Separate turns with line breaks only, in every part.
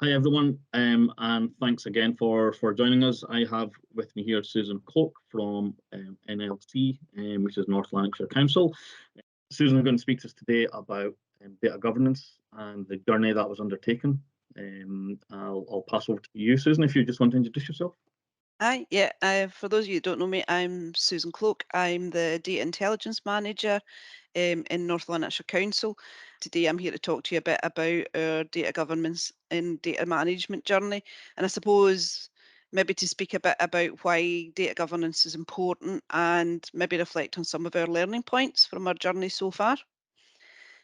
Hi everyone, and thanks again for joining us. I have with me here Susan Cloke from NLC, which is North Lanarkshire Council. Susan is going to speak to us today about data governance and the journey that was undertaken. I'll pass over to you, Susan, if you just want to introduce yourself.
Hi, for those of you who don't know me, I'm Susan Cloke. I'm the Data Intelligence Manager in North Lanarkshire Council. Today I'm here to talk to you a bit about our data governance and data management journey. And I suppose maybe to speak a bit about why data governance is important and maybe reflect on some of our learning points from our journey so far.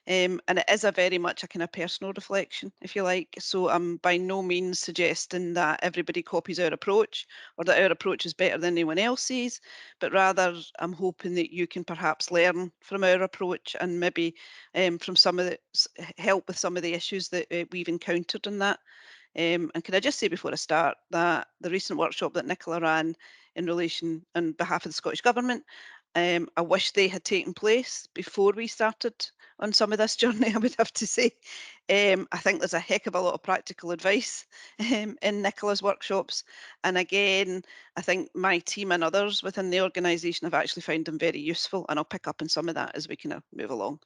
And it is a very much a kind of personal reflection, if you like. So I'm by no means suggesting that everybody copies our approach or that our approach is better than anyone else's, but rather I'm hoping that you can perhaps learn from our approach and maybe from some of the help with some of the issues that we've encountered in that. And can I just say before I start that the recent workshop that Nicola ran in relation on behalf of the Scottish Government, I wish they had taken place before we started on some of this journey, I would have to say. I think there's a heck of a lot of practical advice in Nicola's workshops. And again, I think my team and others within the organisation have actually found them very useful. And I'll pick up on some of that as we kind of move along.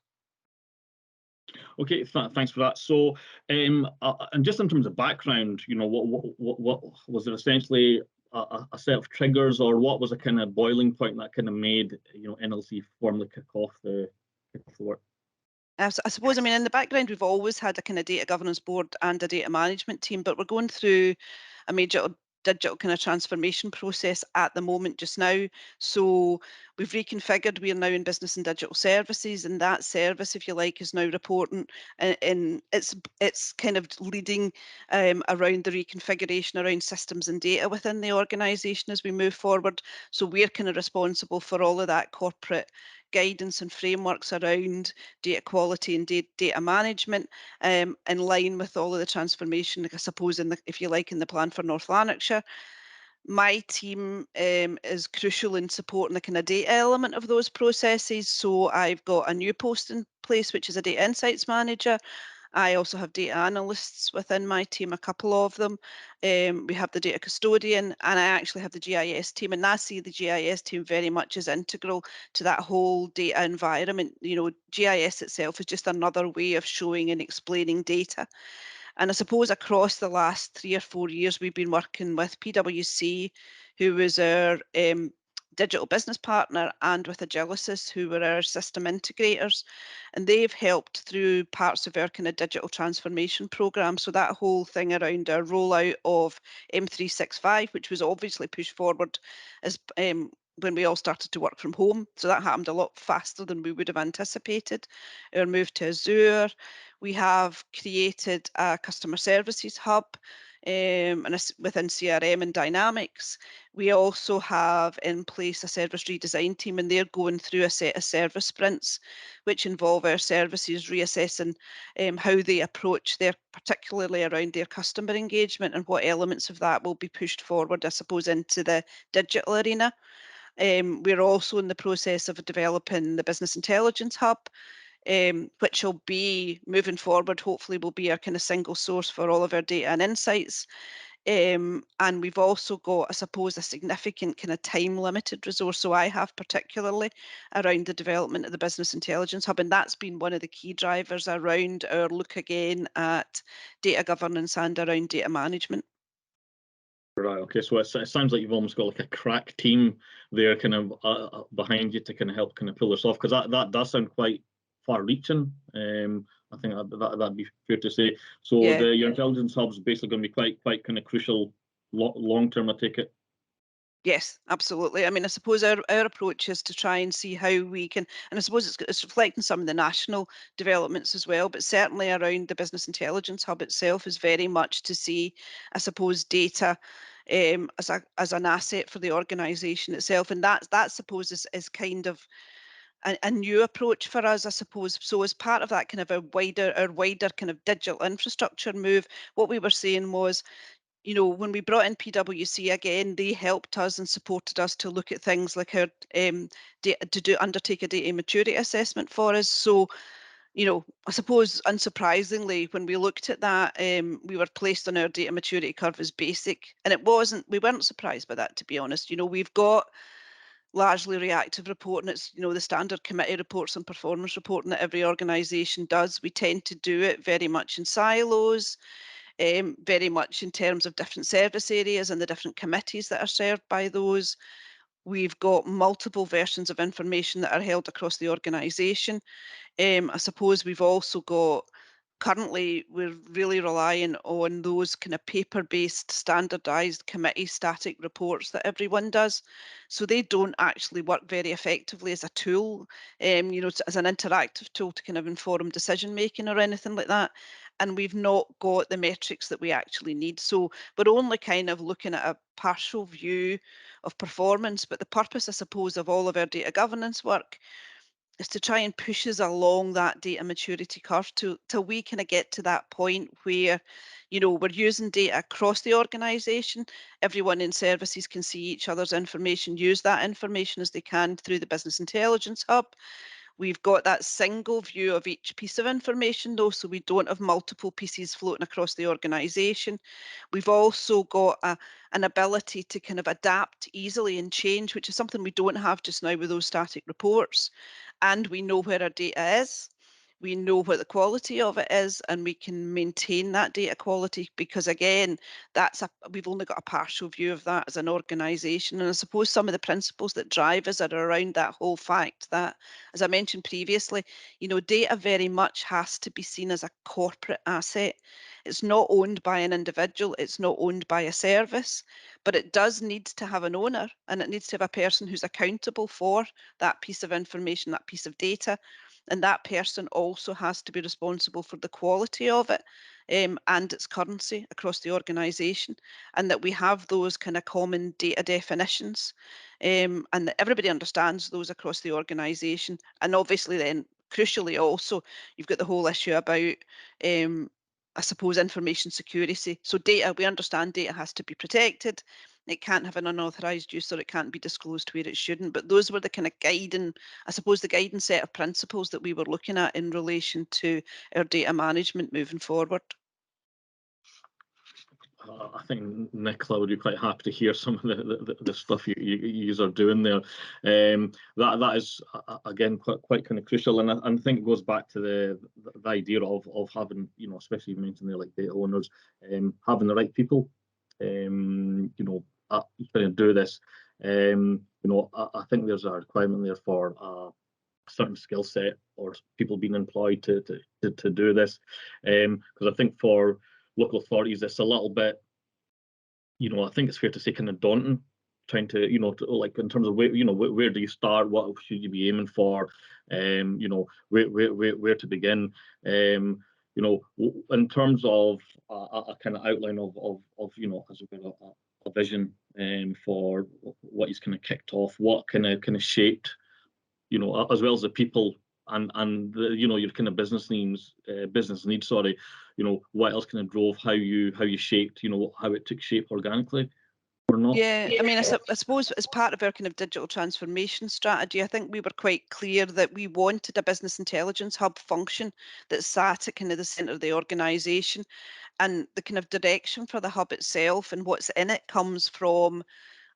Okay, thanks for that. So, and just in terms of background, what was there essentially a set of triggers, or what was a kind of boiling point that kind of made NLC formally kick off the work?
I suppose, I mean, in the background, we've always had a kind of data governance board and a data management team, but we're going through a major digital kind of transformation process at the moment just now. So we've reconfigured, we are now in business and digital services, and that service, if you like, is now reporting and it's kind of leading around the reconfiguration around systems and data within the organisation as we move forward. So we're kind of responsible for all of that corporate guidance and frameworks around data quality and data management, in line with all of the transformation, like I suppose, if you like, in the plan for North Lanarkshire. My team is crucial in supporting the kind of data element of those processes. So I've got a new post in place, which is a data insights manager. I also have data analysts within my team, a couple of them. We have the data custodian, and I actually have the GIS team. And I see the GIS team very much as integral to that whole data environment. You know, GIS itself is just another way of showing and explaining data. And I suppose across the last 3 or 4 years, we've been working with PwC, who was our digital business partner, and with Agilysys, who were our system integrators. And they've helped through parts of our kind of digital transformation program. So that whole thing around our rollout of M365, which was obviously pushed forward as when we all started to work from home. So that happened a lot faster than we would have anticipated. Our move to Azure. We have created a customer services hub within CRM and Dynamics. We also have in place a service redesign team, and they're going through a set of service sprints, which involve our services reassessing how they approach particularly around their customer engagement and what elements of that will be pushed forward, I suppose, into the digital arena. We're also in the process of developing the business intelligence hub, which will be moving forward, hopefully will be our kind of single source for all of our data and insights. And we've also got, I suppose, a significant kind of time limited resource. So I have particularly around the development of the business intelligence hub, and that's been one of the key drivers around our look again at data governance and around data management.
Right. Okay. So it sounds like you've almost got like a crack team there, kind of behind you to kind of help kind of pull this off, because that does sound quite far-reaching. I think that'd be fair to say. So
Yeah.
your intelligence hub's basically going to be quite kind of crucial long term, I take it.
Yes, absolutely. I mean, I suppose our approach is to try and see how we can, and I suppose it's reflecting some of the national developments as well, but certainly around the business intelligence hub itself is very much to see, I suppose, data as an asset for the organisation itself, and that I suppose is kind of a new approach for us, I suppose. So as part of that kind of our wider kind of digital infrastructure move, what we were saying was, you know, when we brought in PwC again, they helped us and supported us to look at things like our undertake a data maturity assessment for us. So I suppose unsurprisingly, when we looked at that, we were placed on our data maturity curve as basic, and we weren't surprised by that, to be honest. We've got largely reactive reporting. It's, the standard committee reports and performance reporting that every organisation does. We tend to do it very much in silos, very much in terms of different service areas and the different committees that are served by those. We've got multiple versions of information that are held across the organisation. I suppose we've also got, currently, we're really relying on those kind of paper-based, standardised committee static reports that everyone does. So they don't actually work very effectively as a tool, as an interactive tool to kind of inform decision-making or anything like that. And we've not got the metrics that we actually need. So we're only kind of looking at a partial view of performance. But the purpose, I suppose, of all of our data governance work is to try and push us along that data maturity curve till we kind of get to that point where, we're using data across the organisation. Everyone in services can see each other's information, use that information as they can through the Business Intelligence Hub. We've got that single view of each piece of information, though, so we don't have multiple pieces floating across the organisation. We've also got an ability to kind of adapt easily and change, which is something we don't have just now with those static reports. And we know where our data is. We know what the quality of it is, and we can maintain that data quality because, again, we've only got a partial view of that as an organisation. And I suppose some of the principles that drive us are around that whole fact that, as I mentioned previously, data very much has to be seen as a corporate asset. It's not owned by an individual, it's not owned by a service, but it does need to have an owner, and it needs to have a person who's accountable for that piece of information, that piece of data. And that person also has to be responsible for the quality of it, and its currency across the organisation, and that we have those kind of common data definitions, and that everybody understands those across the organisation. And obviously then, crucially also, you've got the whole issue about, I suppose, information security. So data, we understand data has to be protected. It can't have an unauthorised use, or it can't be disclosed where it shouldn't. But those were the kind of guiding, I suppose, the guiding set of principles that we were looking at in relation to our data management moving forward.
I think, Nicola, would be quite happy to hear some of the stuff you are doing there. That is again quite kind of crucial, and I think it goes back to the idea of having, especially you mentioned there, like data owners, having the right people, kind of do this. I think there's a requirement there for a certain skill set or people being employed to do this, because I think for local authorities, it's a little bit, I think it's fair to say, kind of daunting, trying to, like in terms of where, where do you start? What should you be aiming for? Where to begin? In terms of a kind of outline of as a vision for what he's kind of kicked off, what kind of shaped, as well as the people and the, your kind of business needs, sorry, what else kind of drove how you shaped, how it took shape organically or not?
Yeah, I mean, I suppose as part of our kind of digital transformation strategy, I think we were quite clear that we wanted a business intelligence hub function that sat at kind of the centre of the organisation, and the kind of direction for the hub itself and what's in it comes from,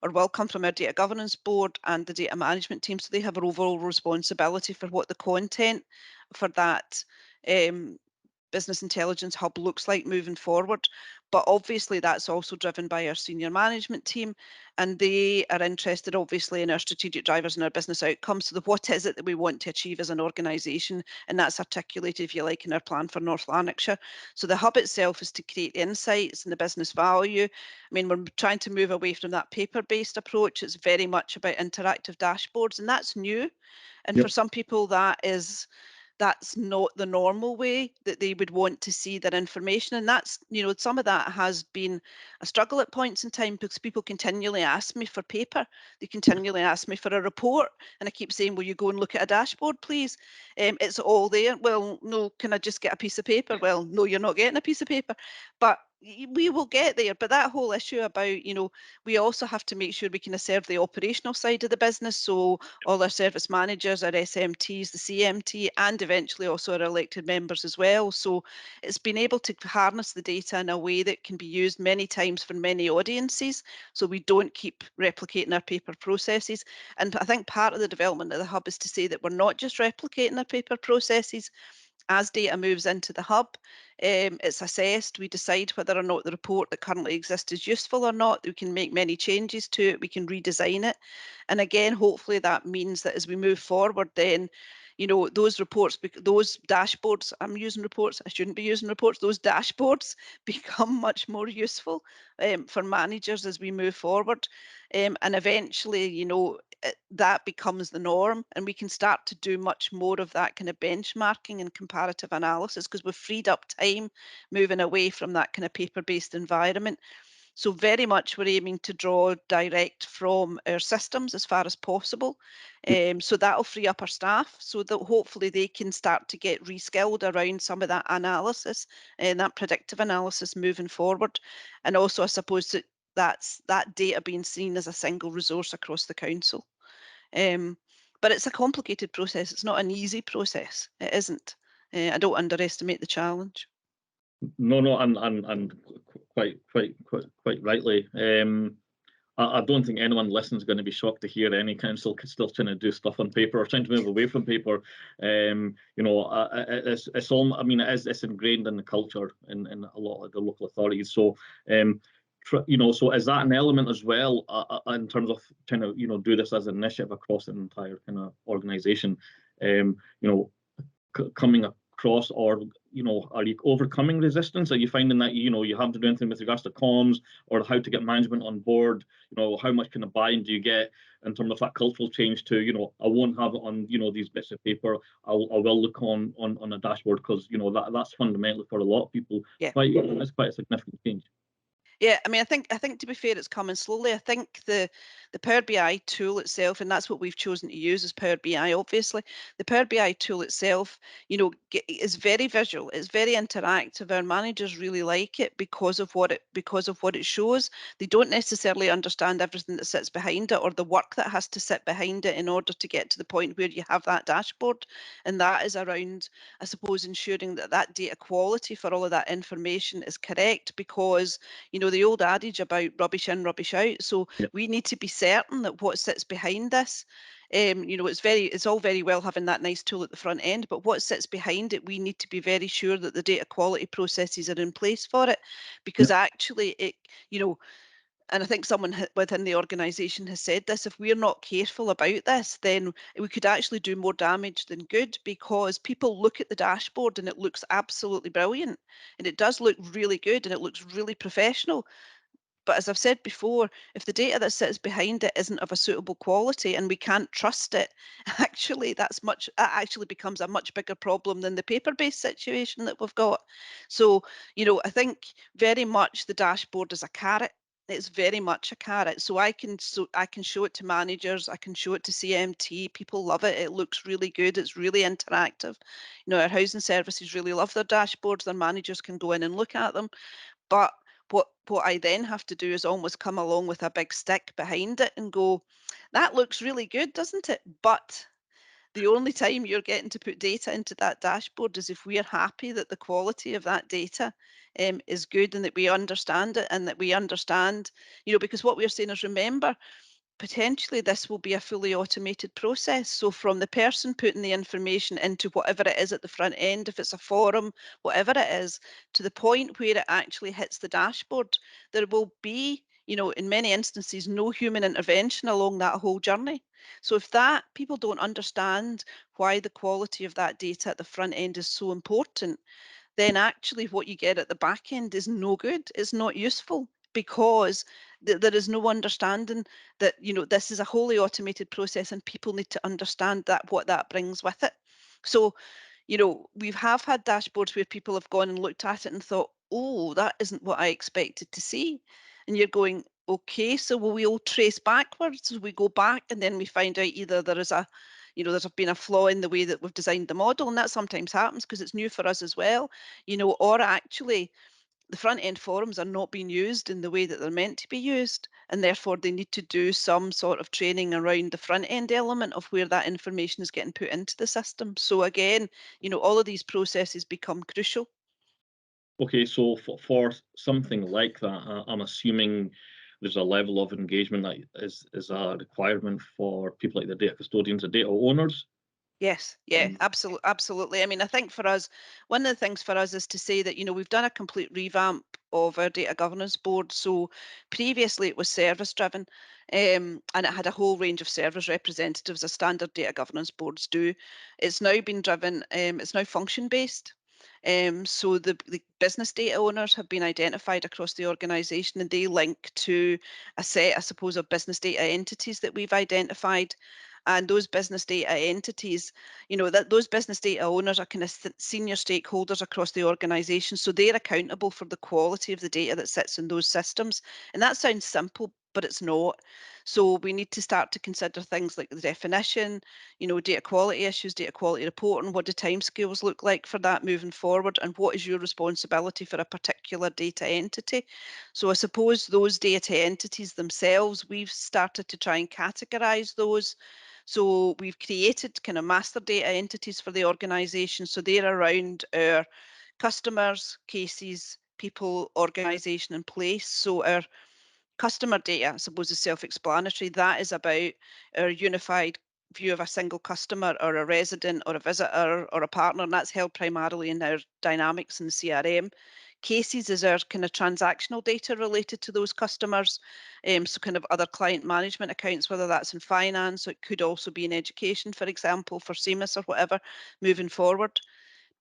or will come from, our data governance board and the data management team. So they have an overall responsibility for what the content for that business intelligence hub looks like moving forward. But obviously that's also driven by our senior management team, and they are interested obviously in our strategic drivers and our business outcomes. So what is it that we want to achieve as an organisation, and that's articulated, if you like, in our plan for North Lanarkshire. So the hub itself is to create the insights and the business value. I mean, we're trying to move away from that paper-based approach. It's very much about interactive dashboards, and that's new. And
Yep.
for some people, that's not the normal way that they would want to see their information. And that's, some of that has been a struggle at points in time, because people continually ask me for paper. They continually ask me for a report. And I keep saying, will you go and look at a dashboard, please? It's all there. Well, no, can I just get a piece of paper? Well, no, you're not getting a piece of paper. But we will get there, but that whole issue about, we also have to make sure we can serve the operational side of the business. So all our service managers, our SMTs, the CMT, and eventually also our elected members as well. So it's been able to harness the data in a way that can be used many times for many audiences. So we don't keep replicating our paper processes. And I think part of the development of the hub is to say that we're not just replicating our paper processes. As data moves into the hub, it's assessed. We decide whether or not the report that currently exists is useful or not. We can make many changes to it. We can redesign it. And again, hopefully that means that as we move forward, then, those reports, those dashboards, I'm using reports, I shouldn't be using reports, those dashboards become much more useful for managers as we move forward. And eventually, that becomes the norm, and we can start to do much more of that kind of benchmarking and comparative analysis, because we've freed up time moving away from that kind of paper-based environment. So very much we're aiming to draw direct from our systems as far as possible. So that'll free up our staff so that hopefully they can start to get reskilled around some of that analysis and that predictive analysis moving forward. And also, I suppose that's that data being seen as a single resource across the council. But it's a complicated process. It's not an easy process. It isn't. I don't underestimate the challenge.
No, and quite rightly. I don't think anyone listening is going to be shocked to hear any council still trying to do stuff on paper or trying to move away from paper. It's all. I mean, it's ingrained in the culture in a lot of the local authorities. So, so is that an element as well in terms of trying to do this as an initiative across an entire kind of organisation? Coming across, or are you overcoming resistance? Are you finding that you have to do anything with regards to comms or how to get management on board? How much kind of buy-in do you get in terms of that cultural change to I won't have it on these bits of paper. I will look on a dashboard, because that's fundamentally for a lot of people.
Yeah,
it's quite a significant change.
Yeah, I mean, I think to be fair, it's coming slowly. I think the Power BI tool itself, and that's what we've chosen to use as Power BI. Obviously, the Power BI tool itself, is very visual. It's very interactive. Our managers really like it because of what it shows. They don't necessarily understand everything that sits behind it or the work that has to sit behind it in order to get to the point where you have that dashboard. And that is around, I suppose, ensuring that that data quality for all of that information is correct, because the old adage about rubbish in, rubbish out. So we need to be certain that what sits behind this, it's all very well having that nice tool at the front end, but what sits behind it, we need to be very sure that the data quality processes are in place for it, because actually it, and I think someone within the organisation has said this, if we're not careful about this, then we could actually do more damage than good, because people look at the dashboard and it looks absolutely brilliant, and it does look really good, and it looks really professional. But as I've said before, if the data that sits behind it isn't of a suitable quality and we can't trust it, actually that actually becomes a much bigger problem than the paper-based situation that we've got. So, I think very much the dashboard is a carrot. It's very much a carrot. So I can show it to managers, I can show it to CMT. People love it. It looks really good. It's really interactive. Our housing services really love their dashboards. Their managers can go in and look at them. But what I then have to do is almost come along with a big stick behind it and go, that looks really good, doesn't it? But the only time you're getting to put data into that dashboard is if we're happy that the quality of that data is good, and that we understand it, and that we understand, because what we're saying is, remember, potentially this will be a fully automated process. So from the person putting the information into whatever it is at the front end, if it's a forum, whatever it is, to the point where it actually hits the dashboard, there will be, in many instances, no human intervention along that whole journey. So if that people don't understand why the quality of that data at the front end is so important, then actually what you get at the back end is no good. It's not useful, because there is no understanding that this is a wholly automated process, and people need to understand that what that brings with it. So we have had dashboards where people have gone and looked at it and thought, oh, that isn't what I expected to see. And you're going, okay, so we'll trace backwards. We go back and then we find out either there is there's been a flaw in the way that we've designed the model, and that sometimes happens because it's new for us as well, or actually the front end forums are not being used in the way that they're meant to be used, and therefore they need to do some sort of training around the front end element of where that information is getting put into the system. So again, all of these processes become crucial.
Okay, so for something like that, I'm assuming there's a level of engagement that is a requirement for people like the data custodians, the data owners.
Yes, yeah,
Um,
absolutely. I mean, I think for us, one of the things for us is to say that, we've done a complete revamp of our data governance board. So previously it was service driven, and it had a whole range of service representatives as standard data governance boards do. It's now been driven, it's now function based. So the business data owners have been identified across the organisation, and they link to a set, I suppose, of business data entities that we've identified. And those business data entities, that those business data owners are kind of senior stakeholders across the organisation. So they're accountable for the quality of the data that sits in those systems. And that sounds simple, but it's not. So we need to start to consider things like the definition, data quality issues, data quality reporting. What do timescales look like for that moving forward? And what is your responsibility for a particular data entity? So I suppose those data entities themselves, we've started to try and categorise those. So we've created kind of master data entities for the organisation. So they're around our customers, cases, people, organisation and place. So our customer data, I suppose, is self-explanatory. That is about our unified view of a single customer or a resident or a visitor or a partner, and that's held primarily in our Dynamics and CRM. Cases is our kind of transactional data related to those customers, so kind of other client management accounts, whether that's in finance, or it could also be in education, for example, for CMIS or whatever, moving forward.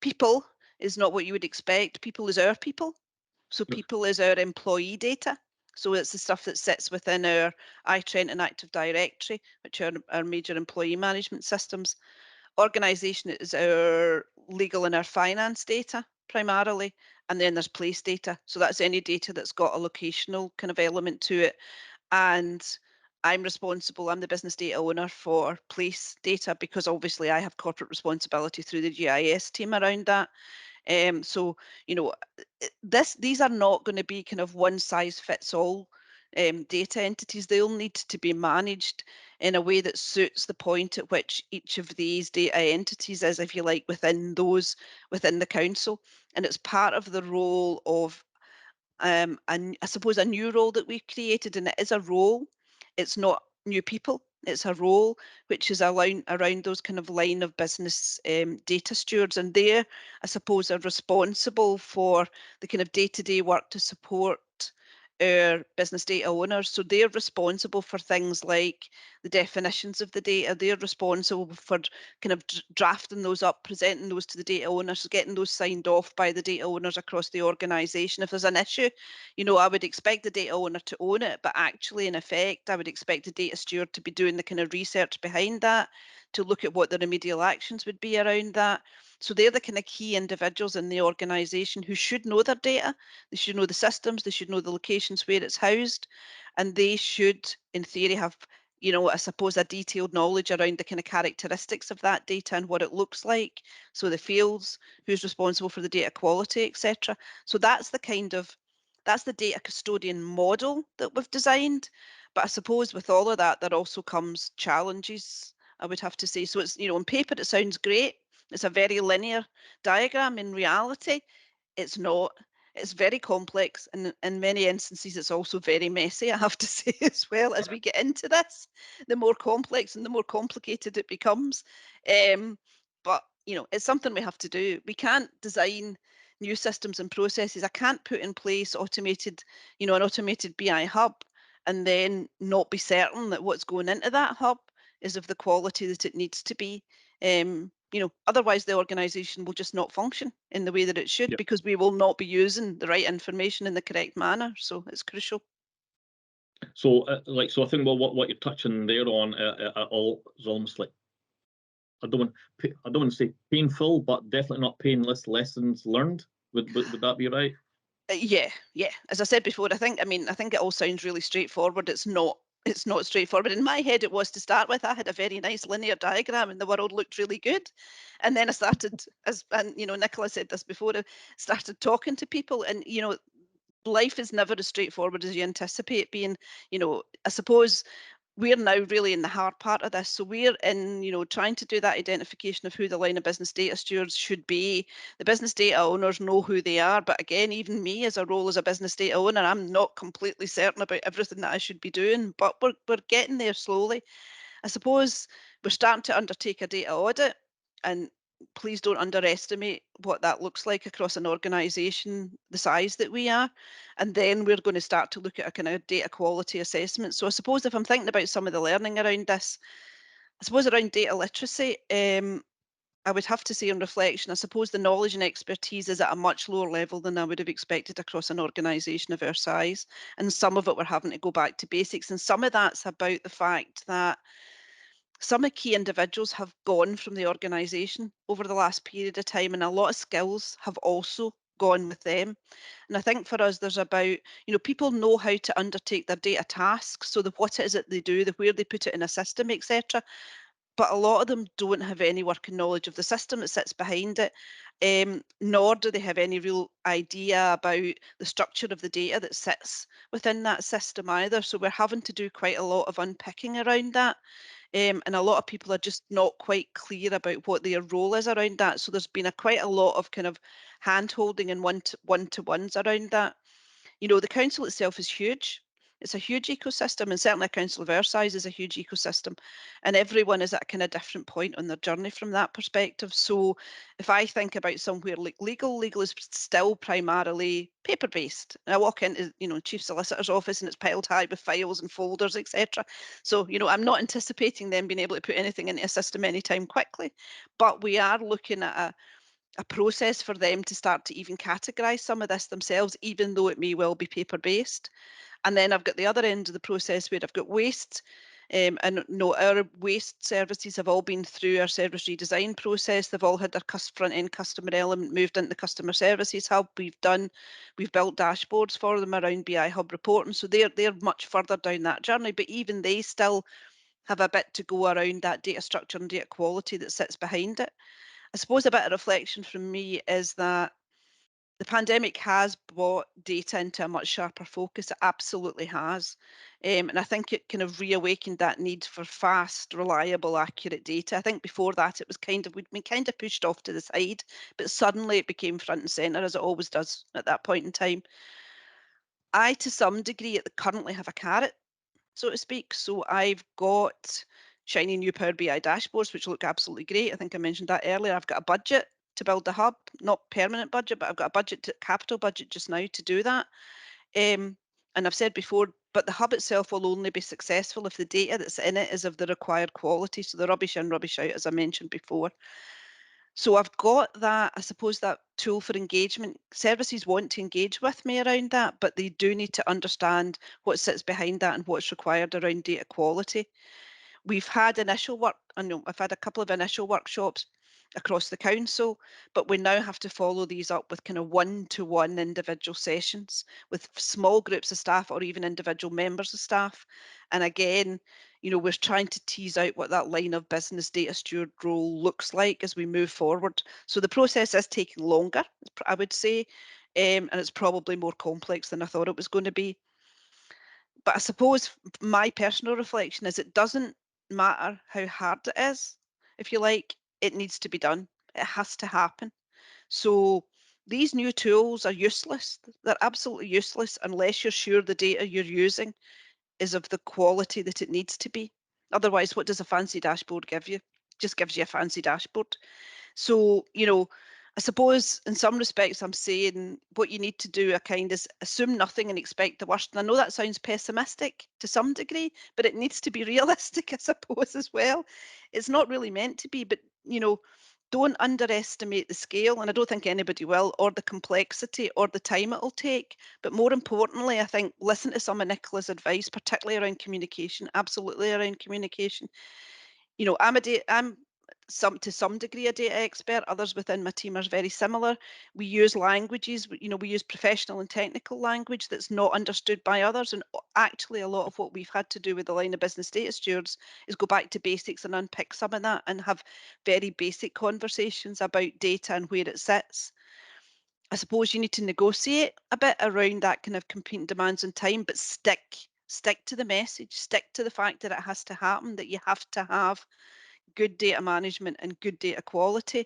People is not what you would expect. People is our people. So
Yep.
people is our employee data. So it's the stuff that sits within our iTrent and Active Directory, which are our major employee management systems. Organisation is our legal and our finance data primarily, and then there's place data. So that's any data that's got a locational kind of element to it. And I'm the business data owner for place data, because obviously I have corporate responsibility through the GIS team around that. So, these are not going to be kind of one size fits all data entities. They'll need to be managed in a way that suits the point at which each of these data entities is, if you like, within the council. And it's part of the role of, and I suppose, a new role that we've created, and it is a role. It's not new people. It's a role which is around those kind of line of business data stewards, and they, I suppose, are responsible for the kind of day-to-day work to support our business data owners. So they're responsible for things like the definitions of the data. They're responsible for kind of drafting those up, presenting those to the data owners, getting those signed off by the data owners across the organisation. If there's an issue, I would expect the data owner to own it, but actually, in effect, I would expect the data steward to be doing the kind of research behind that, to look at what the remedial actions would be around that. So they're the kind of key individuals in the organisation who should know their data. They should know the systems, they should know the locations where it's housed, and they should, in theory, have, I suppose, a detailed knowledge around the kind of characteristics of that data and what it looks like. So the fields, who's responsible for the data quality, etc. So that's the data custodian model that we've designed. But I suppose with all of that, there also comes challenges, I would have to say. So it's, on paper, it sounds great. It's a very linear diagram. In reality, it's not. It's very complex, and in many instances, it's also very messy, I have to say, as well. As we get into this, the more complex and the more complicated it becomes. But, it's something we have to do. We can't design new systems and processes. I can't put in place an automated BI hub and then not be certain that what's going into that hub is of the quality that it needs to be. Otherwise the organisation will just not function in the way that it should,
Yep.
because we will not be using the right information in the correct manner. So it's crucial.
So, so I think, well, what you're touching there on, all is almost like, I don't want to say painful, but definitely not painless lessons learned. Would that be right?
Yeah. As I said before, I think it all sounds really straightforward. It's not. It's not straightforward. In my head, it was to start with. I had a very nice linear diagram, and the world looked really good. And then I started, Nicola said this before, I started talking to people, and life is never as straightforward as you anticipate being. I suppose we're now really in the hard part of this. So we're in, trying to do that identification of who the line of business data stewards should be. The business data owners know who they are, but again, even me as a role as a business data owner, I'm not completely certain about everything that I should be doing, but we're getting there slowly. I suppose we're starting to undertake a data audit, and please don't underestimate what that looks like across an organisation the size that we are. And then we're going to start to look at a kind of data quality assessment. So I suppose if I'm thinking about some of the learning around this, I suppose around data literacy, I would have to say on reflection, I suppose the knowledge and expertise is at a much lower level than I would have expected across an organisation of our size. And some of it we're having to go back to basics. And some of that's about the fact that some of key individuals have gone from the organisation over the last period of time, and a lot of skills have also gone with them. And I think for us, there's about, people know how to undertake their data tasks, so the what it is that they do, the where they put it in a system, etc. But a lot of them don't have any working knowledge of the system that sits behind it, nor do they have any real idea about the structure of the data that sits within that system either. So we're having to do quite a lot of unpicking around that. And a lot of people are just not quite clear about what their role is around that. So there's been quite a lot of kind of hand holding and one-to-ones around that. The council itself is huge. It's a huge ecosystem, and certainly a council of our size is a huge ecosystem, and everyone is at a kind of different point on their journey from that perspective. So if I think about somewhere like legal is still primarily paper-based. And I walk into, chief solicitor's office and it's piled high with files and folders, etc. So, I'm not anticipating them being able to put anything into a system anytime quickly, but we are looking at a process for them to start to even categorize some of this themselves, even though it may well be paper-based. And then I've got the other end of the process where I've got waste. And no, our waste services have all been through our service redesign process. They've all had their front end customer element moved into the customer services hub. We've built dashboards for them around BI Hub reporting. So they're much further down that journey, but even they still have a bit to go around that data structure and data quality that sits behind it. I suppose a bit of reflection from me is that the pandemic has brought data into a much sharper focus. It absolutely has. And I think it kind of reawakened that need for fast, reliable, accurate data. I think before that, we'd been kind of pushed off to the side, but suddenly it became front and centre, as it always does at that point in time. I, to some degree, currently have a carrot, so to speak. So I've got shiny new Power BI dashboards, which look absolutely great. I think I mentioned that earlier. I've got a budget to build the hub, not permanent budget, but I've got a capital budget just now to do that. And I've said before, but the hub itself will only be successful if the data that's in it is of the required quality. So the rubbish in, rubbish out, as I mentioned before. So I've got that, I suppose, that tool for engagement. Services want to engage with me around that, but they do need to understand what sits behind that and what's required around data quality. We've had initial work, I know I've had a couple of initial workshops across the council, but we now have to follow these up with kind of one-to-one individual sessions with small groups of staff or even individual members of staff. And again, we're trying to tease out what that line of business data steward role looks like as we move forward. So the process is taking longer, I would say, and it's probably more complex than I thought it was going to be. But I suppose my personal reflection is it doesn't matter how hard it is, if you like, it needs to be done. It has to happen. So these new tools are useless. They're absolutely useless unless you're sure the data you're using is of the quality that it needs to be. Otherwise, what does a fancy dashboard give you? Just gives you a fancy dashboard. So, I suppose in some respects, I'm saying what you need to do is assume nothing and expect the worst. And I know that sounds pessimistic to some degree, but it needs to be realistic, I suppose, as well. It's not really meant to be, but, don't underestimate the scale, and I don't think anybody will, or the complexity or the time it'll take. But more importantly, I think listen to some of Nicola's advice, particularly around communication, absolutely around communication. I'm to some degree a data expert. Others within my team are very similar. We use languages, we use professional and technical language that's not understood by others. And actually, a lot of what we've had to do with the line of business data stewards is go back to basics and unpick some of that and have very basic conversations about data and where it sits. I suppose you need to negotiate a bit around that kind of competing demands on time, but stick to the message, stick to the fact that it has to happen, that you have to have good data management and good data quality.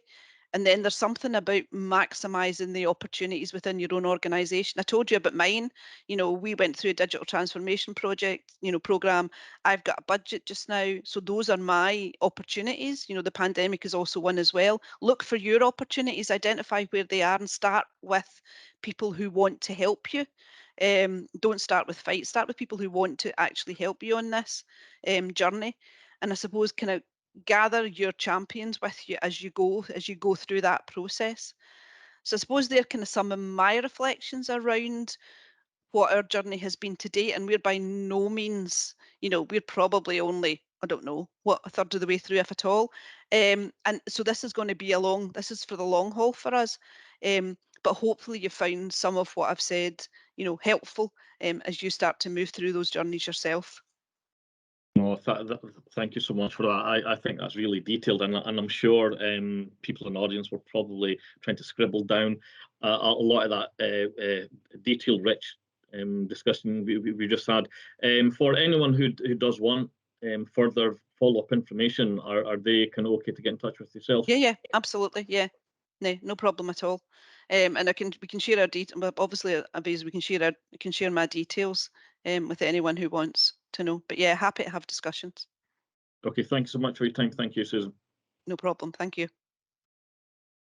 And then there's something about maximizing the opportunities within your own organization. I told you about mine. We went through a digital transformation project, program. I've got a budget just now. So those are my opportunities. The pandemic is also one as well. Look for your opportunities, identify where they are, and start with people who want to help you. Don't start with fights, start with people who want to actually help you on this journey. And I suppose kind of gather your champions with you as you go through that process. So I suppose they're kind of some of my reflections around what our journey has been to date, and we're by no means, we're probably only, I don't know, what, a third of the way through, if at all. And so this is going to be this is for the long haul for us. But hopefully you found some of what I've said, helpful as you start to move through those journeys yourself.
No, thank you so much for that. I think that's really detailed, and I'm sure people in the audience were probably trying to scribble down a lot of that detail-rich discussion we just had. For anyone who does want further follow-up information, are they kind of okay to get in touch with yourself?
Yeah, absolutely. Yeah, no problem at all. And we can share our details. But obviously, we can share my details with anyone who wants to know. But yeah, happy to have discussions.
Okay, thanks so much for your time. Thank you, Susan.
No problem. Thank you.